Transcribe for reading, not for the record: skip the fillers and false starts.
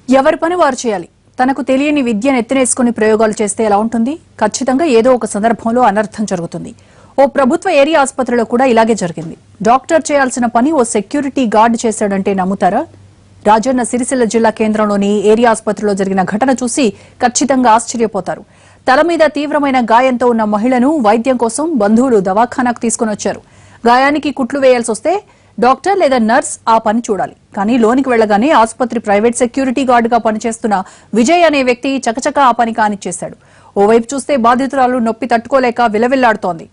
ఎవరి పని వారు చేయాలి. తనకు తెలియని విద్యను ఎత్తినేసుకుని ప్రయోగాలు చేస్తే ఎలా ఉంటుంది? ఖచ్చితంగా ఏదో ఒక సందర్భంలో అనర్థం జరుగుతుంది. ఓ ప్రభుత్వ ఏరియా ఆసుపత్రిలో కూడా ఇలాగే జరిగింది. డాక్టర్ చేయాల్సిన పని ఓ సెక్యూరిటీ గార్డ్ చేశాడంటే నమ్ముతారా? రాజన్న సిరిసిల్ల జిల్లా కేంద్రంలోని ఏరియా ఆసుపత్రిలో జరిగిన ఘటన చూసి ఖచ్చితంగా ఆశ్చర్యపోతారు. తల మీద తీవ్రమైన గాయంతో ఉన్న మహిళను వైద్యం కోసం బంధువులు దవాఖానాకు తీసుకుని వచ్చారు. గాయానికి కుట్లు వేయాల్సి వస్తే డాక్టర్ లేదా నర్స్ ఆ పని చూడాలి. కానీ లోనికి వెళ్లగానే ఆసుపత్రి ప్రైవేట్ సెక్యూరిటీ గార్డుగా పనిచేస్తున్న విజయ్ అనే వ్యక్తి చకచకా ఆ పని కానిచ్చేశాడు. ఓవైపు చూస్తే బాధితురాలు నొప్పి తట్టుకోలేక విలవిల్లాడుతోంది.